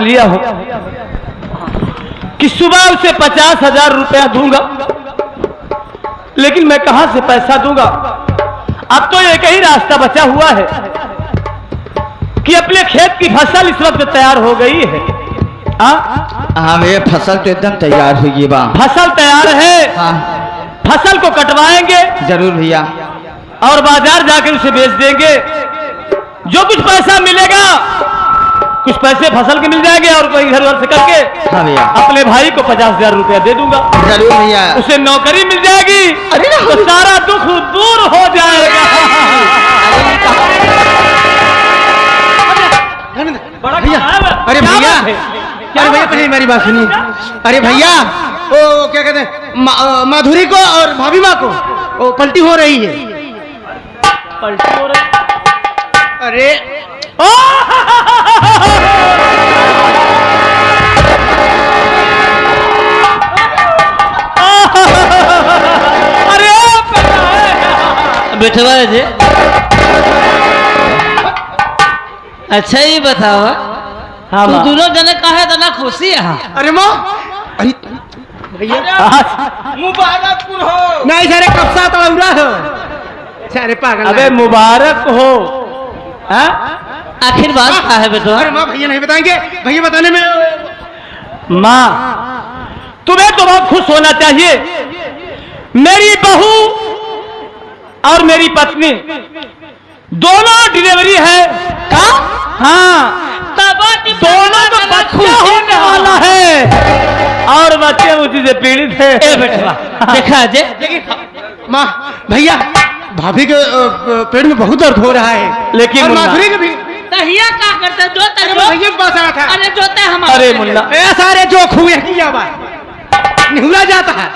लिया हूँ कि सुबह उसे 50,000 रुपया दूंगा, लेकिन मैं कहां से पैसा दूंगा। अब तो एक ही रास्ता बचा हुआ है कि अपने खेत की फसल इस वक्त तैयार हो गई है। हाँ भैया, फसल तो एकदम तैयार हुई बा। फसल तैयार है। हाँ फसल को कटवाएंगे जरूर भैया, और बाजार जाकर उसे बेच देंगे। जो कुछ पैसा मिलेगा, कुछ पैसे फसल के मिल जाएंगे और कोई इधर उधर से करके हाँ भैया, अपने भाई को 50,000 रुपया दे दूंगा। जरूर भैया। उसे नौकरी मिल जाएगी, अरे तो सारा दुख दूर हो जाएगा। भैया, अरे भैया, अरे भैया पहले मेरी बात सुनिए। अरे भैया, वो क्या कहते हैं, माधुरी को और भाभी माँ को वो पलटी हो रही है। पलटी हो रही? अरे बेटवा जी, अच्छा ये बताओ, हाँ तू दोनों जने कहा था ना खुशी है? अरे माँ, अरे भैया मुबारकपुर हो। नहीं सारे कब्जा तोड़ा हो सारे पागल। अबे मुबारक हो। आखिर बात क्या है बेटवा? अरे माँ भैया नहीं बताएंगे, भैया बताने में। माँ, तुम्हें तो बहुत खुश होना चाहिए। मेरी बहू और मेरी पत्नी दोनों डिलीवरी है। का? हाँ, दोनों को बच्चा होने वाला है और बच्चे उसी से पीड़ित है। ए बेटवा, देखा जे माँ भैया, भाभी के पेट में बहुत दर्द हो रहा है, लेकिन और माधुरी के भी। तहिया का करते जो अरे भैया के पास आया था। अरे जोते हमारे। अरे मुन्ना, सारे जो खुए किया बात निहुरा जाता है।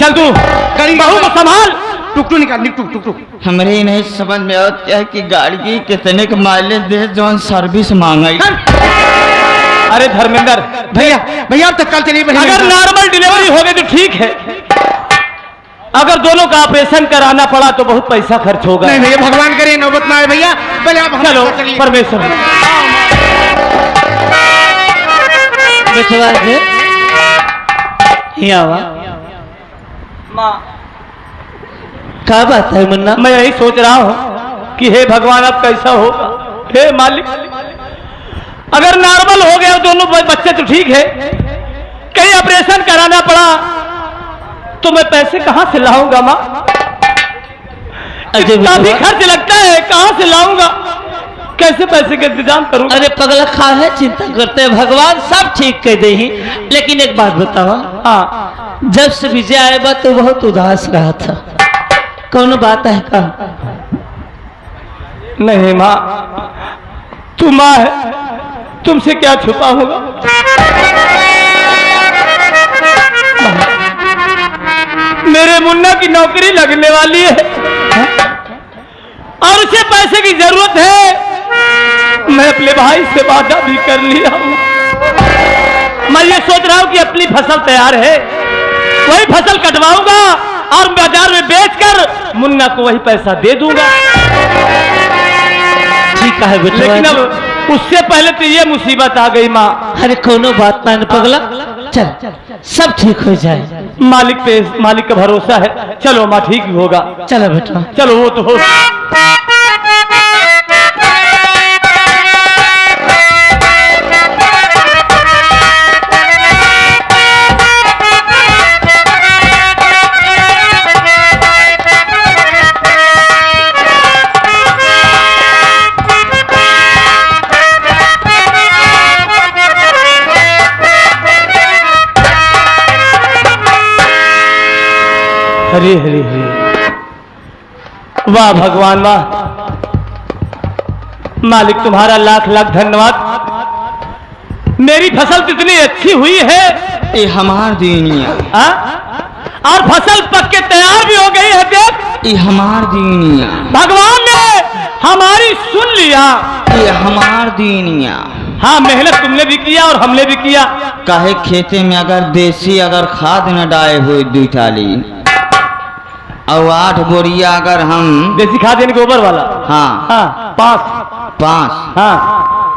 चल तू बहू को संभाल। टुकटू निकाल, टुक टुक टुक। हमरे नहीं समझ में आता है कि गाड़ी की कितने का माइलेज दे जो सर्विस मांगाई। अरे धर्मेंद्र भैया, भैया अब तक कल चलिए। अगर नॉर्मल डिलीवरी हो गई तो ठीक है, अगर दोनों का ऑपरेशन कराना पड़ा तो बहुत पैसा खर्च होगा। नहीं भैया, भगवान करे नौबत ना आए भैया। पहले आप चलो परमेश्वर। बेटवा जी, यहाँ माँ, क्या बात है मुन्ना? मैं यही सोच रहा हूँ कि हे भगवान अब कैसा होगा। हे मालिक, अगर नॉर्मल हो गया दोनों बच्चे तो ठीक है, कहीं ऑपरेशन कराना पड़ा तो मैं पैसे कहां से लाऊंगा माँ? इतना भी खर्च लगता है, कहां से लाऊंगा? कैसे पैसे का इंतजाम करूंगा? अरे पगला खा है, चिंता करते हैं, भगवान सब ठीक कर दे ही। लेकिन एक बात बताओ, हाँ, जब से विजय आए बा तो बहुत उदास रहा था, कौन बात है का? नहीं माँ, तू माँ है, तुमसे क्या छुपा होगा। मेरे मुन्ना की नौकरी लगने वाली है और उसे पैसे की जरूरत है। मैं अपने भाई से वादा भी कर लिया हूं। मैं ये सोच रहा हूं कि अपनी फसल तैयार है, वही फसल कटवाऊंगा और बाजार में बेचकर मुन्ना को वही पैसा दे दूंगा। ठीक है बेटा, लेकिन अब उससे पहले तो ये मुसीबत आ गई माँ। अरे कोनो बात ना पगला, चल सब ठीक हो जाए। मालिक पे, मालिक का भरोसा है। चलो माँ, ठीक होगा। चलो बेटा, चलो, वो तो हो। हरे हरे हरे, वाह भगवान वाह। मालिक तुम्हारा लाख लाख धन्यवाद। मेरी फसल कितनी अच्छी हुई है। ये हमार दीनिया, और फसल पक के तैयार भी हो गई है। देख, ये हमार दीनिया, भगवान ने हमारी सुन लिया। ये हमार दीनिया। हाँ, मेहनत तुमने भी किया और हमने भी किया। काहे खेते में अगर देसी अगर खाद न डाले हुए दूताली और 8 बोरिया अगर हम देसी खाद यानी गोबर वाला। हाँ हाँ 5 हाँ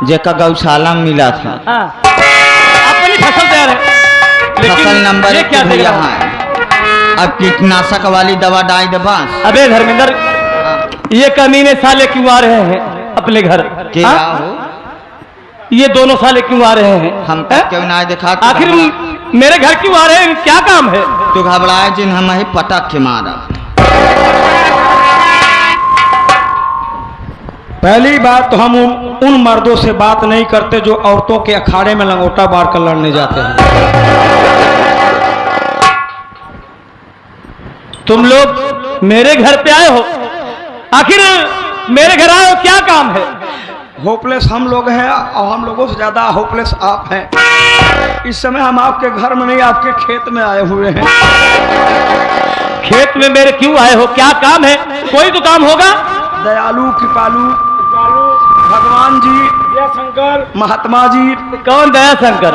जेका गौशाला में मिला था। हाँ अपनी फसल तैयार है, लेकिन फसल नंबर ये 1 क्या भैया देगा? है। अब कीटनाशक वाली दवा डाल दे बस। अबे धर्मेंद्र, ये कमीने साले क्यों आ रहे हैं अपने घर? क्या हाँ? हो ये दोनों साले क्यों आ रहे हैं? हम हैं? क्यों ना दिखा? आखिर मेरे घर क्यों आ रहे हैं? क्या काम है? तो घबराए जिन हम ही पटक के मारा। पहली बात तो हम उन मर्दों से बात नहीं करते जो औरतों के अखाड़े में लंगोटा बार कर लड़ने जाते हैं। तुम लोग मेरे घर पे आए हो, आखिर मेरे घर आए हो, क्या काम है? होपलेस हम लोग हैं और हम लोगों से ज्यादा होपलेस आप हैं। इस समय हम आपके घर में नहीं, आपके खेत में आए हुए हैं। खेत में मेरे क्यों आए हो? क्या काम है? कोई तो काम होगा। दयालु कृपालु भगवान जी, शंकर महात्मा जी। कौन दया शंकर?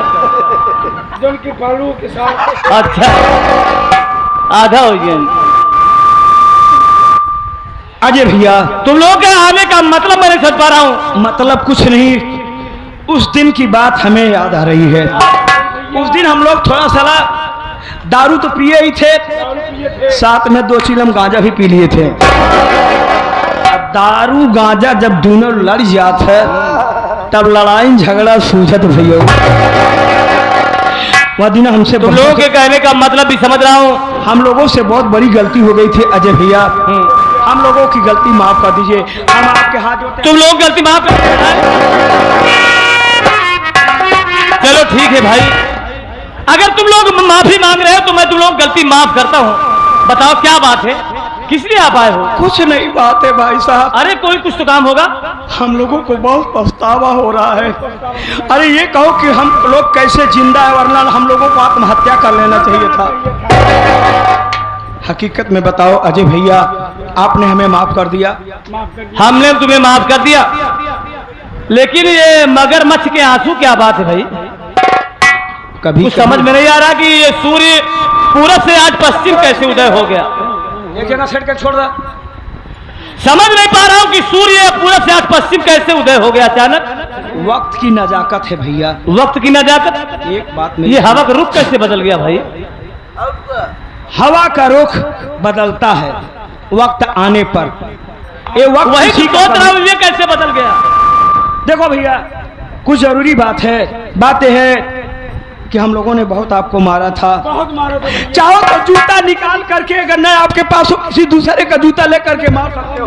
जन कृपालु के साथ। अच्छा, आधा हो गया। अजय भैया, तुम लोग के आने का मतलब मैं नहीं समझ पा रहा हूँ। मतलब कुछ नहीं, उस दिन की बात हमें याद आ रही है। उस दिन हम लोग थोड़ा सा दारू तो पिए ही थे, साथ में 2 चिलम गांजा भी पी लिए थे। दारू गांजा जब दोनों लड़ जात है तब लड़ाई झगड़ा सूझत भैया। वह दिन हमसे तुम लोगों के कहने का मतलब भी समझ रहा हूँ। हम लोगों से बहुत बड़ी गलती हो गई थी अजय भैया, हम लोगों की गलती माफ कर दीजिए। हम आपके हाथ जोड़ते हैं। तुम लोग गलती माफ कर, चलो ठीक है भाई, अगर तुम लोग माफी मांग रहे हो तो मैं तुम लोग गलती माफ करता हूँ। बताओ क्या बात है, किस लिए आप आए हो? कुछ नहीं बात है भाई साहब। अरे कोई कुछ तो काम होगा। हम लोगों को बहुत पछतावा हो रहा है। अरे ये कहो कि हम लोग कैसे जिंदा है, वरना हम लोगों को आत्महत्या कर लेना चाहिए था। हकीकत में बताओ अजय भैया, आपने हमें माफ कर दिया। हमने तुम्हें माफ कर दिया, लेकिन ये मगरमच्छ के आंसू क्या बात है भाई? कभी कुछ समझ में नहीं आ रहा कि ये सूर्य पूरब से आज पश्चिम कैसे उदय हो गया। एक जगह सेट कर छोड़ रहा। समझ नहीं पा रहा हूँ कि सूर्य पूरब से आज पश्चिम कैसे उदय हो गया अचानक। वक्त की नजाकत है भैया। वक्त की नजाकत। एक बात में ये हवा का रुख कैसे बदल गया भाई? हवा का रुख बदलता है वक्त आने पर। ये वक्त वही किसी का सोच रहा हूँ, ये कैसे बदल गया? देखो भैया, कुछ जरूरी बात है। बात यह है कि हम लोगों ने बहुत आपको मारा था। बहुत मारा था। चाहो तो जूता निकाल करके, अगर नहीं आपके पास हो, किसी दूसरे का जूता लेकर के मार सकते हो।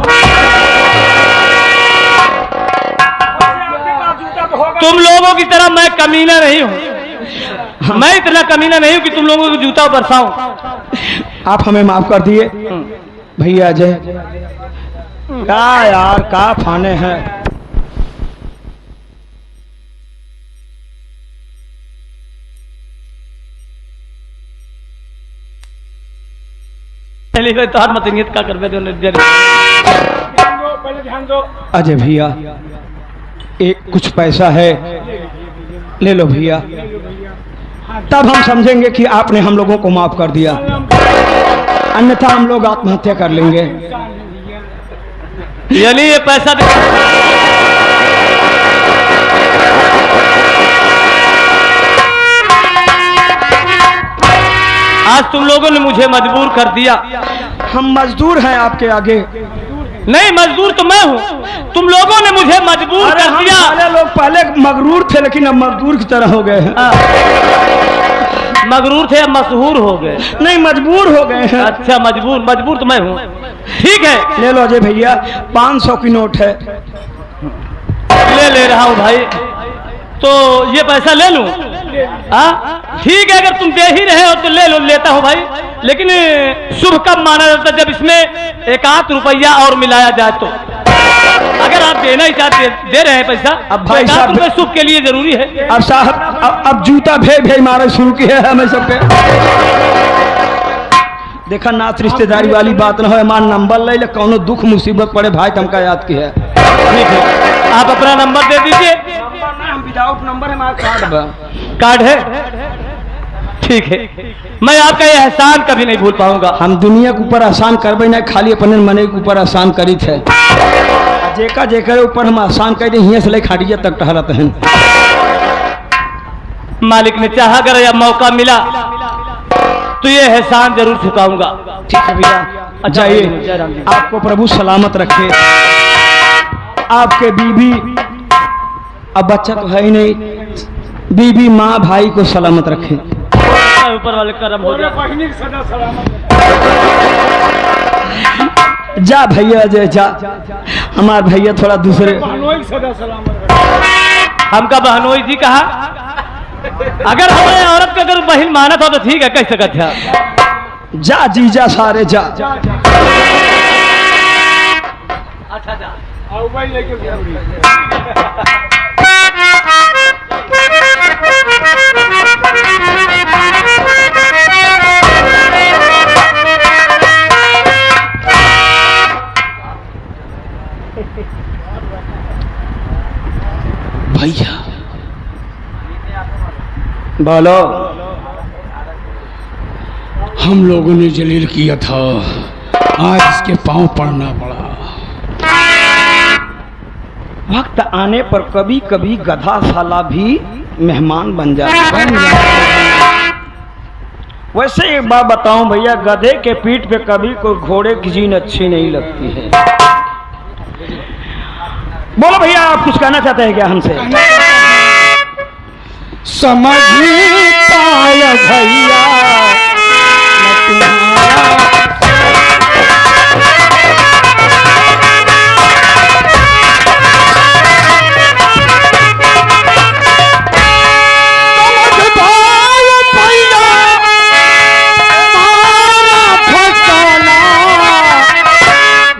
तुम लोगों की तरह मैं कमीना नहीं हूँ। मैं इतना कमीना नहीं हूँ कि तुम लोगों को जूता बरसाऊं। आप हमें माफ कर दिए भैया। जय क्या यार, का फाने हैं। तो मत का कर अजय भैया, एक कुछ पैसा है, ले लो भैया। तब हम समझेंगे कि आपने हम लोगों को माफ कर दिया, अन्यथा हम लोग आत्महत्या कर लेंगे। यानी ये पैसा आज तुम लोगों ने मुझे मजबूर कर दिया। हम मजदूर हैं आपके आगे। नहीं, मजदूर तो मैं हूँ, तुम लोगों ने मुझे मजबूर कर दिया। सारे लोग पहले मगरूर थे, लेकिन अब मजदूर की तरह हो गए हैं। मगरूर थे अब मशहूर हो गए। नहीं, मजबूर हो गए हैं। अच्छा, मजबूर तो मैं हूँ। ठीक है, ले लो अजय भैया, 500 की नोट है। ले रहा हूँ भाई। तो ये पैसा ले लूं? ठीक है, अगर तुम दे ही रहे हो तो ले लो, लेता हूँ भाई। लेकिन शुभ कब माना जाता है? जब इसमें 1 रुपया और मिलाया जाए तो। अगर आप देना ही चाहते दे रहे हैं पैसा, अब भाई साहब रुपये शुभ के लिए जरूरी है। अब साहब अब जूता भे मारे शुरू किया है हमें सब पे। देखा नाथ रिश्तेदारी वाली बात न हो, मान नंबर ले ले, कौनो दुख मुसीबत पड़े भाई तुमका याद की है। ठीक है, आप अपना नंबर दे दीजिए। विदाउट नंबर है, हमारा कार्ड कार्ड है। ठीक है, मैं आपका ये एहसान कभी नहीं भूल पाऊंगा। हम दुनिया के ऊपर आसान करबे ना, खाली अपने मने के ऊपर आसान करी थे। जेका जेकर ऊपर हम आसान कर दे, हियां से ले खाटिया तक टहरत हैं। मालिक ने चाहा, अगर यह मौका मिला तो ये एहसान जरूर चुकाऊंगा। ठीक है भैया, जाइए। आपको प्रभु सलामत रखे। आपके बीबी, अब बच्चा तो है ही नहीं, बीबी माँ भाई को सलामत रखे। ऊपर वाले करम हो जाए। जा भैया, जा। हमार भैया थोड़ा दूसरे। हमका बहनोई जी कहा, अगर हमारे औरत का अगर बहन माना था तो ठीक है, कह सकत है। जा जीजा सारे जा। अच्छा जा। भैया बोलो। हम लोगों ने जलील किया था, आज इसके पांव पड़ना पड़ा। वक्त आने पर कभी कभी गधा साला भी मेहमान बन जाता है। वैसे एक बात बताऊं भैया, गधे के पीठ पे कभी कोई घोड़े की जीन अच्छी नहीं लगती है। बोलो भैया, आप कुछ कहना चाहते हैं क्या हमसे? समझ पाया भैया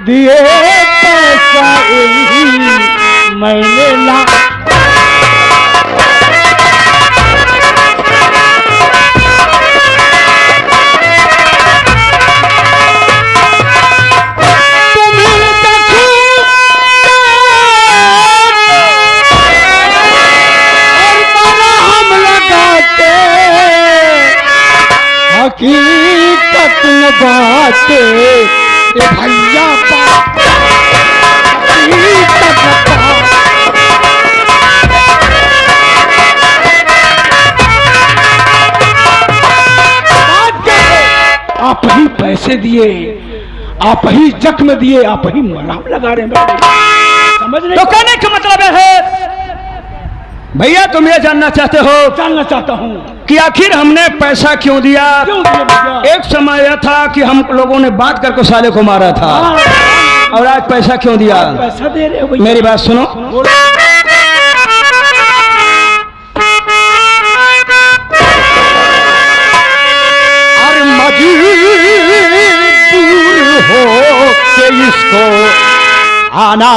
दिए पैसा मैंने ला। हकीकत न बाटे भैया आप ही पैसे दिए, आप ही जख्म दिए, आप ही मरहम लगा रहे हैं। समझ नहीं? तो कहने का मतलब है भैया, तुम ये जानना चाहते हो? जानना चाहता हूँ कि आखिर हमने पैसा क्यों दिया? क्यों दिए भैया? एक समय यह था कि हम लोगों ने बात करके साले को मारा था, और आज पैसा क्यों दिया? पैसा दे रहे हो भैया? मेरी बात सुनो। अरे मजबूर हो के इसको आना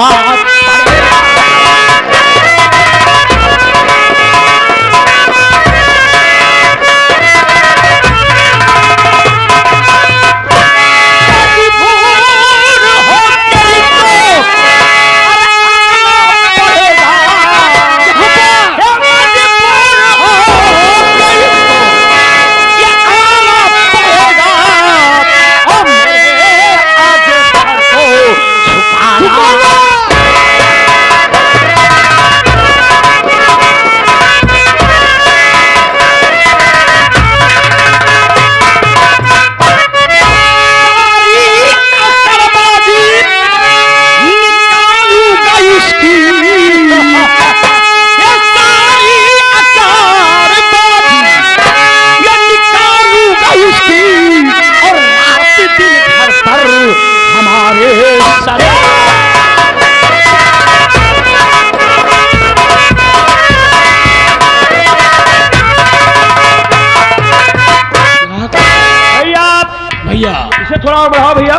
इसे थोड़ा और बढ़ाओ भैया।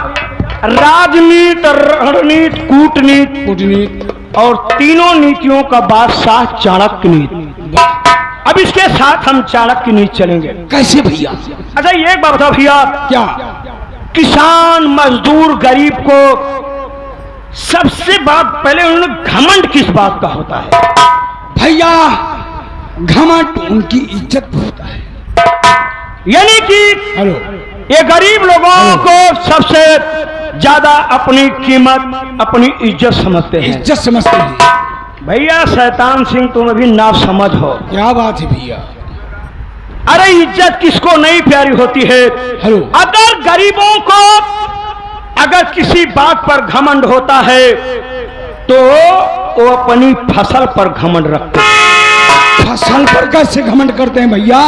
राजनीति, रणनीति, कूटनीति और तीनों नीतियों का बादशाह चाणक्य नीति। अब इसके साथ हम चाणक्य नीति चलेंगे। कैसे भैया? अच्छा ये एक बात बताओ भैया, क्या? किसान, मजदूर, गरीब को सबसे बात पहले उन्होंने घमंड किस बात का होता है? भैया घमंड उनकी इज्जत होता है। यानी कि हेलो, ये गरीब लोगों को सबसे ज्यादा अपनी कीमत, अपनी इज्जत समझते हैं। इज्जत समझते हैं। भैया शैतान सिंह तुम अभी ना समझ हो। क्या बात है भैया? अरे इज्जत किसको नहीं प्यारी होती है? हेलो, अगर गरीबों को अगर किसी बात पर घमंड होता है तो वो अपनी फसल पर घमंड रखते हैं। फसल पर कैसे घमंड करते हैं भैया?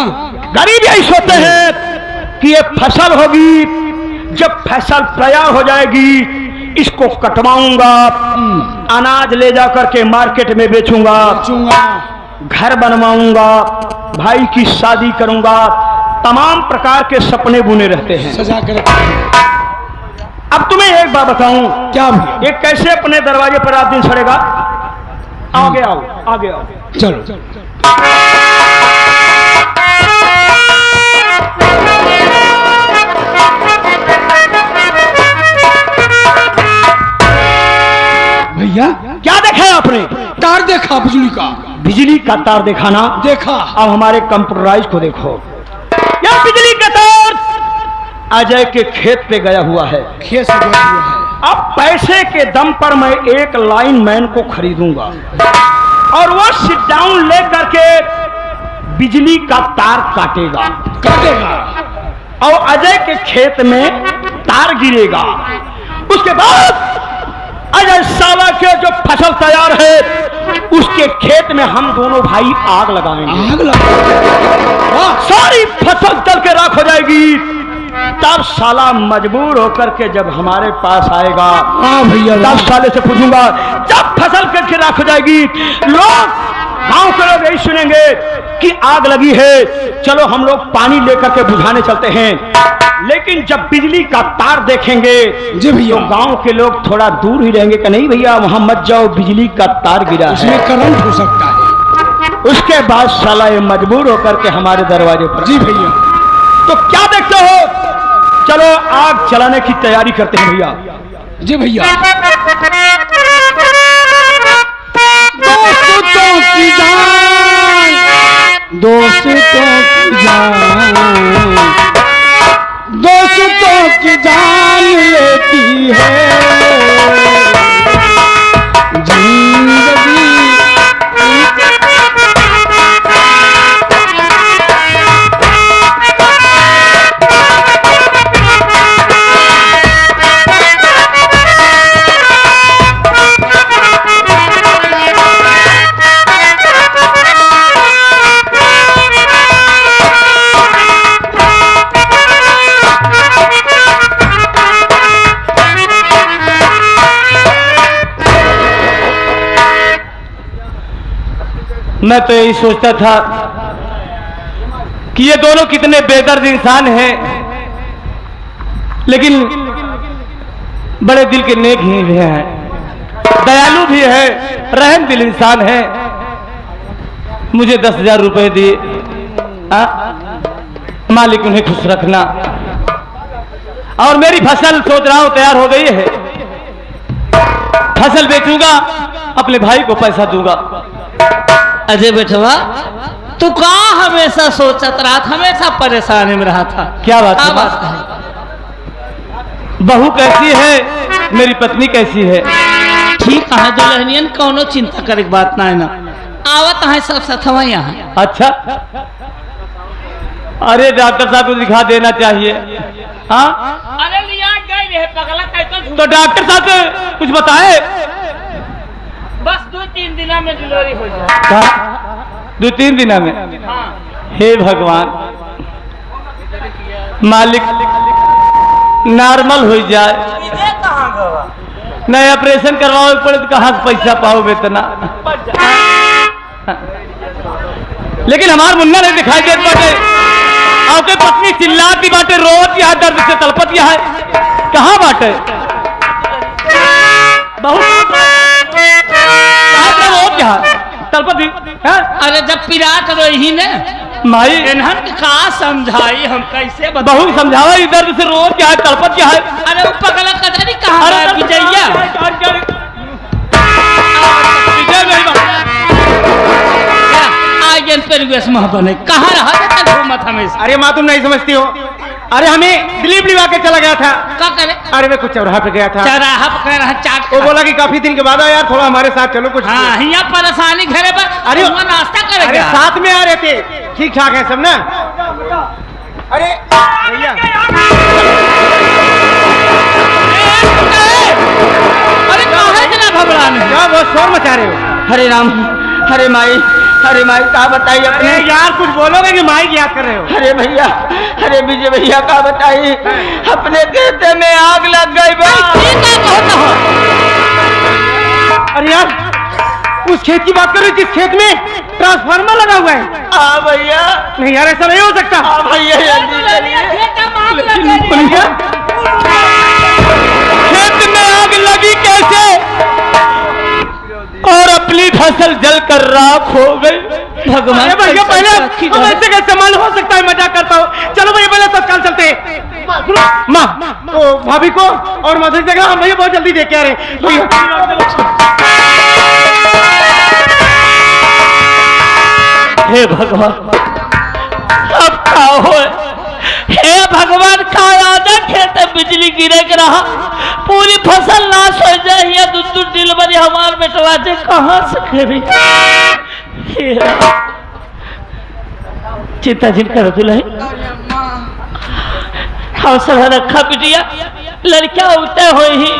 गरीब यही सोचते हैं कि ये फसल होगी, जब फसल तैयार हो जाएगी इसको कटवाऊंगा, अनाज ले जा करके मार्केट में बेचूंगा, घर बनवाऊंगा, भाई की शादी करूंगा, तमाम प्रकार के सपने बुने रहते हैं, सजा कर रखते हैं। अब तुम्हें एक बात बताऊं, क्या भैया? ये कैसे अपने दरवाजे पर रात दिन सड़ेगा? आगे आओ, आगे आओ। चलो, भैया क्या देखा है आपने? तार देखा बिजली का? बिजली का तार देखा ना? देखा। अब हमारे कंप्यूटराइज को देखो, यह बिजली का तार अजय के खेत पे गया हुआ है। खेत से गया हुआ है। अब पैसे के दम पर मैं एक लाइनमैन को खरीदूंगा और वो सिट डाउन ले करके बिजली का तार काटेगा और अजय के खेत में तार गिरेगा। उसके बाद अजय साला के जो फसल तैयार है उसके खेत में हम दोनों भाई आग लगाएंगे। आग लगा, सारी फसल जल के राख हो जाएगी। तब साला मजबूर होकर के जब हमारे पास आएगा, हाँ भैया, तब साले से पूछूंगा, जब फसल कट के राख हो जाएगी, लोग गांव के लोग यही सुनेंगे कि आग लगी है, चलो हम लोग पानी लेकर के बुझाने चलते हैं। लेकिन जब बिजली का तार देखेंगे जी भैया, तो गांव के लोग थोड़ा दूर ही रहेंगे कि नहीं भैया वहां मत जाओ, बिजली का तार गिरा है, उसमें करंट हो सकता है। उसके बाद साला ये मजबूर होकर के हमारे दरवाजे पर। जी भैया, तो क्या देखते हो? चलो आग चलाने की तैयारी करते हैं भैया। जी भैया। दोस्तों की जान, दोस्तों की जान, दोस्तों की जान लेती है जिंदगी। मैं तो यही सोचता था कि ये दोनों कितने बेदर्द इंसान हैं, लेकिन बड़े दिल के नेक ही भी हैं, दयालु भी है, रहम दिल इंसान है। मुझे 10,000 रुपए दिए, मालिक उन्हें खुश रखना। और मेरी फसल सोच रहा हूं तैयार हो गई है, फसल बेचूंगा, अपने भाई को पैसा दूंगा। अजय बेटवा, तू कहाँ हमेशा सोचत रहा था, हमेशा परेशानी में रहा था? क्या बात है? है? बहू कैसी है, मेरी पत्नी कैसी है? ठीक है दुल्हनियन, कौनो चिंता करे की बात ना है ना, आवत है सब सथवा यहाँ। अच्छा, अरे डॉक्टर साहब को दिखा देना चाहिए। हाँ, अरे लिया गए है पगला, तो डॉक्टर साहब कुछ बताए? बस 2-3 दिन में डिलीवरी हो जाए। 2-3 दिन में? हाँ। हे भगवान, मालिक नॉर्मल हो जाए, नहीं ऑपरेशन करवाओ पड़े तो कहाँ से पैसा पाओगे इतना? लेकिन हमार मुन्ना नहीं दिखाई देत बाटे, आपके पत्नी चिल्लाती बाटे, रोती है, दर्द से तड़पती है, कहाँ बाटे? बहुत क्या तलपति? अरे जब पिराट रही ने माई इन्हन का समझाई, हम कैसे बहु समझावा, इधर से रो क्या है, तलपत क्या है? अरे वो पगला कतरी कहाँ है विजैया? आयन परिवेश में बने कहाँ रहा था? मत हमेशा। अरे माँ तुम नहीं समझती हो, अरे हमें दिलीप लिवा के चला गया था। क्या करे? अरे मैं कुछ चौराहा पे गया था, चौराहा पकड़ रहा चाट वो बोला कि काफी दिन के बाद आओ यार, थोड़ा हमारे साथ चलो कुछ। हाँ यहाँ परेशानी घरे पर। अरे वहाँ नाश्ता अरे करेगा। साथ में आ रहे थे, ठीक ठाक है सब ना। अरे भैया अरे कहाँ है इतना घबराने? क्या बहुत शोर मचा रहे हो? हरे राम, हरे माई, हरे माई का बताइए अरे अपने। यार कुछ बोलोगे कि माइक याद कर रहे हो? अरे भैया, अरे विजय भैया का बताइए, अपने खेते में आग लग गई बा। अरे यार उस खेत की बात करो जिस खेत में ट्रांसफार्मर लगा हुआ है। हाँ भैया, नहीं यार ऐसा नहीं हो सकता। हाँ भैया, जल्दी चलिए। भैया खेत में आग लगी कैसे और अपनी फसल जलकर राख हो गई? भगवान अरे भैया पहले रखी हम ऐसे कैसे मालूम हो सकता है, मजाक करता हूँ। चलो भैया पहले तत्काल चलते हैं। माँ तो भाभी को और मधुर जगह हम भैया बहुत जल्दी देख के आ रहे हैं भैया। हे भगवान अब का हो? हे भगवान का आधा खेत बिजली गिरे के रहा, पूरी फसल नाश हो जाए। ये दूध डिलीवरी हमार बेटवा से कहाँ से करी? हे राम। चिंता जिन कर दुल्हे हौसला रखा बिटिया, लड़कियां उठते हो ही।